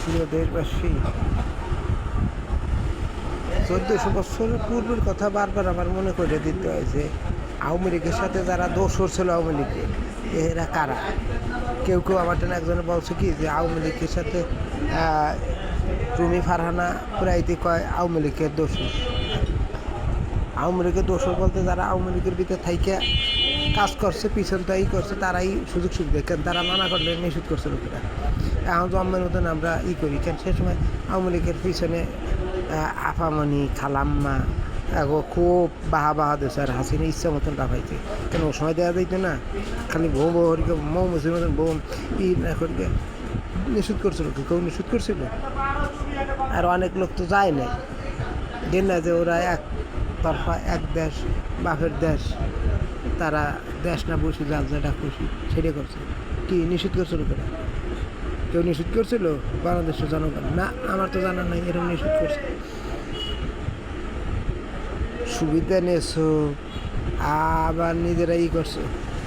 প্রিয় দেশবাসী, 1400 বছরের পূর্বের কথা বারবার আমার মনে করে দিতে হয় যে আওয়ামী লীগের সাথে যারা দোসর ছিল আওয়ামী লীগের, এরা কারা। কেউ কেউ আমার জন্য একজনে বলছে কি যে আওয়ামী লীগের সাথে রুমি ফারহানা প্রায়তি কয় আওয়ামী লীগের দোসর। আওয়ামী লীগের দোসর বলতে যারা আওয়ামী লীগের ভিতরে থাইকে কাজ করছে, পিছনটাই করছে, তারাই সুযোগ সুবিধা, কেন তারা মানা করলে নিষেধ করছে লোকেরা। এখন জন্মের মতন আমরা করি, কেন সে সময় আওয়ামী লীগের পিছনে আফামণি খালাম্মা খুব বাহা দিয়েছে, আর হাসিনা ইচ্ছা মতন রাখাইছে। কেন ও সময় দেওয়া যাইতো না, খালি বউ বউকে মৌ মুসির মতন বউ ই না করিকে নিষেধ করছিল, কেউ নিষেধ করছিল। আর অনেক লোক তো যায় নাই, যে না যে ওরা এক তরফা এক দেশ বাপের দেশ, তারা দেশ না বসে যার যেটা খুশি সেটাই করছে। কি নিষেধ করছিল কেনা? কেউ নিষেধ করছিল বাংলাদেশের জনগণ? না, আমার তো জানা নাই এরকম নিষেধ করছে। সুবিধা নিয়েছো আবার নিজেরাই করছো।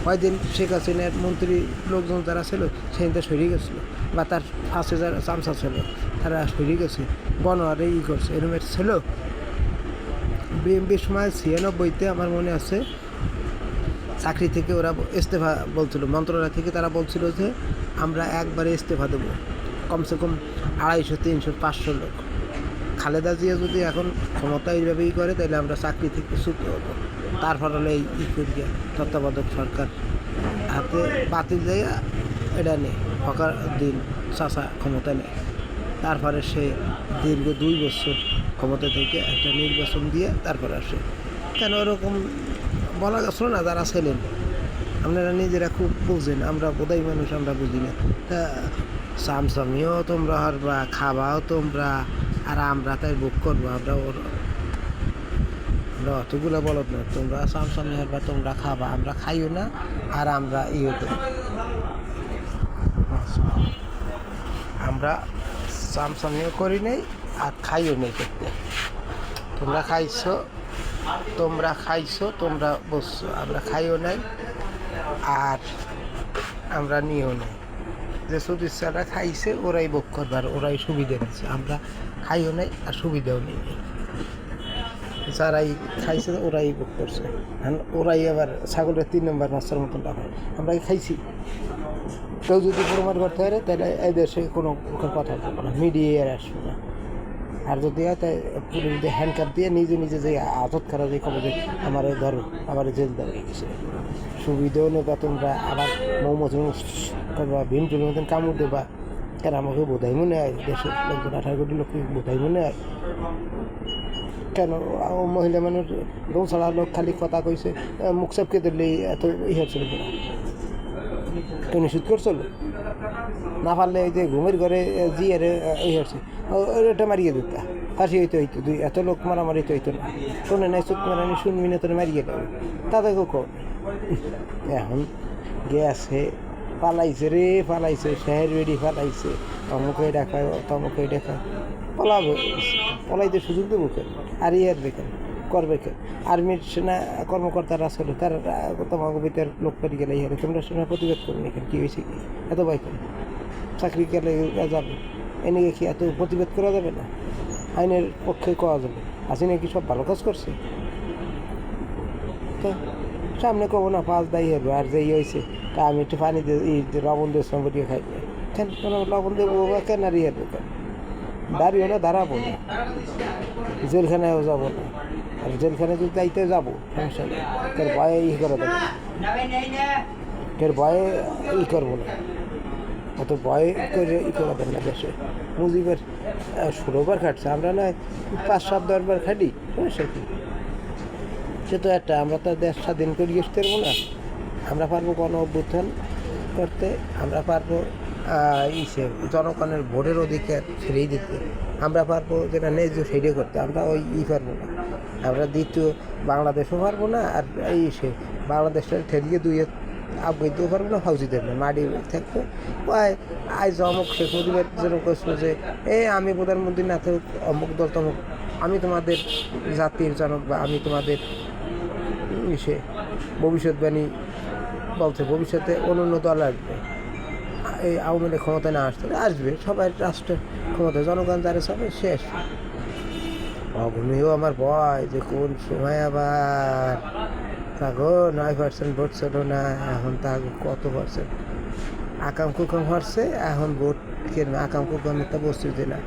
কয়দিন শেখ হাসিনার মন্ত্রী লোকজন যারা ছিল সেদিনটা সরিয়ে গেছিলো, বা তার ফাঁসে যারা চামচা ছিল তারা সরিয়ে গেছে, বনোয়ারে করছে, এরকম ছিল। বিএমপির সময় 96-তে আমার মনে আছে চাকরি থেকে ওরা ইস্তফা বলছিল, মন্ত্রণালয় থেকে তারা বলছিল যে আমরা একবারে ইস্তফা দেবো, কমসে কম 250, 300, 500 লোক। খালেদা জিয়া যদি এখন ক্ষমতা এইভাবেই করে তাহলে আমরা চাকরি থেকে ছুট হবো। তারপর হলে এই করিয়া তত্ত্বাবধায়ক সরকার হাতে বাতিল দেয়, এটা নেই হকার দিন চাষা ক্ষমতা নেই। তারপরে সে দীর্ঘ 2 বছর ক্ষমতা থেকে একটা নির্বাচন দিয়ে তারপরে আসে। কেন ওরকম বলা গেছিল না? যারা ছিলেন আপনারা নিজেরা খুব বুঝেন, আমরা বোধাই মানুষ, আমরা বুঝি না। তা সামসামিও তোমরা হারবা, খাবাও তোমরা, আর আমরা তাই বুক করবো। আমরা অতগুলো বলত না, তোমরা সামসামি হারবা, তোমরা খাবা, আমরা খাইও না, আর আমরা করি, আমরা সামসামিও করি নাই আর খাইও নেই করতে। তোমরা খাইছো, তোমরা বসছো, আমরা খাইও নাই আর আমরা নিয়েও নাই। যে সদস্যরা খাইছে ওরাই ভোগ করবার, ওরাই সুবিধা দিচ্ছে, আমরা খাইও নাই আর সুবিধাও নেই। যারাই খাইছে ওরাই ভোগ করছে, ওরাই আবার ছাগলের 3 নম্বর মাছের মতন টাকা। আমরা খাইছি, কেউ যদি প্রমাণ করতে পারে তাহলে এই দেশে কোনো কথা বলবো না, মিডিয়ার আসবে না। আর যদি হয় তাই পুলিশ দিয়ে হ্যান্ডকাপ দিয়ে নিজে নিজে যে আজত করা যায়, খবর যে আমার ধরো, আমার জেল দেওয়া গেছে, সুবিধাও নেবা তোমরা, আবার মৌমাছি করবা, ভীমটুলের মতন কামড় দেবা। কেন আমাকে বোধাই মনে হয় দেশের লোকজন 18 কোটি লোক বোধাই মনে হয়? কেন মহিলা মানুষ ছাড়া লোক খালি কথা কইছে, মুখ সাপকে ধরলে এত হচ্ছিল কিনা? কেউ নিষেধ করছিল না? পারলে এই যে ঘুমের ঘরে জিয়ার হচ্ছে ওটা মারিয়ে দিত, ফাঁসি হইতে এত লোক মারামারি তো হইতো না। শোনে নাই চোখ মারানি শুনবি না, তোর মারিয়ে দেবে, তাদেরকেও কম। এখন গেছে পালাইছে শহর বেড়ি পালাইছে, অমুকে দেখায় তমুকে দেখায়, পলাইতে সুযোগ দেবো কেন? আর দেখেন করবে কেন? আর্মির সেনা কর্মকর্তারা আসলে তারা তোমাকে ভিতরে লোক পেরে গেলে ইহারে তোমরা সেনা প্রতিবাদ করবেন, এখানে কী হয়েছে কি এত ভয় করে? চাকরি গেলে যাবে, এনে কি এত প্রতিবাদ করা যাবে না? আইনের পক্ষে করা যাবে। হাসিনা কি সব ভালো কাজ করছে? তো সামনে কব না, পাঁচ দায়ী হবে। আর যেই হয়েছে তা আমি একটু পানি দিয়ে লবণ দিয়ে সম্পর্কে খাই, কেন লবণ দেবো বা কেন? আর ইয়ে কেন দাঁড়িয়ে হলে দাঁড়াবো না, জেলখানায়ও যাবো না। আর জেলখানায় যদি যাইতে যাবো সমস্যা নেই, তোর ভয়ে করা দেবে, তোর ভয়ে করবো না, অত ভয় করে করা দেবে না। দেশে মুজিবের 16 বার খাটছে, আমরা না 5, 7, 10 বার খাটি, সমস্যা কি? সে তো একটা, আমরা তো দেশ স্বাধীন করে আসতে পারবো না? আমরা পারবো গণ অভ্যুত্থান করতে, আমরা পারবো জনগণের ভোটের অধিকার ছেড়েই দিতে, আমরা পারবো যেটা ন্যায্য সেটাই করতে। আমরা পারবো না, আমরা দ্বিতীয় বাংলাদেশও পারবো না, আর বাংলাদেশটা ঠেলিয়ে দুইয়ে আবগাইতেও পারবো না, ফাউজি দেবে না, মাটি থাকতো। আজ অমুক শেখ মুজিবের যেন কইছিল যে আমি প্রধানমন্ত্রী না থাকুক অমুক দল তমুক, আমি তোমাদের জাতির জনক, বা আমি তোমাদের ভবিষ্যৎবাণী বলছে ভবিষ্যতে অন্য দল আসবে, এই আওয়ামী লীগ ক্ষমতায় না আসতে আসবে, সবাই রাষ্ট্রের ক্ষমতায় জনগণ যারা চাবে সে আসবে। অগ্নিও আমার ভয় যে কোন সময় আবার তাগো 9% ভোট ছিল না, এখন তাগো কত পার্সেন্ট আকাম কুকাম হচ্ছে, এখন ভোট কেন আকাম কুকামের তো বস্তুতে না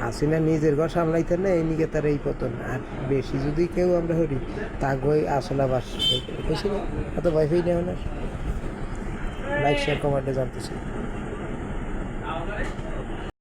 আসি না, নিজের ঘর সামলাইতে না, এই নিকে তার এই পতন। আর বেশি যদি কেউ আমরা হরি তাগই আসলে বাস বেশি না, এত ভয় পেয়ে নেই। লাইক শেয়ার কমেন্টে জানতেছি।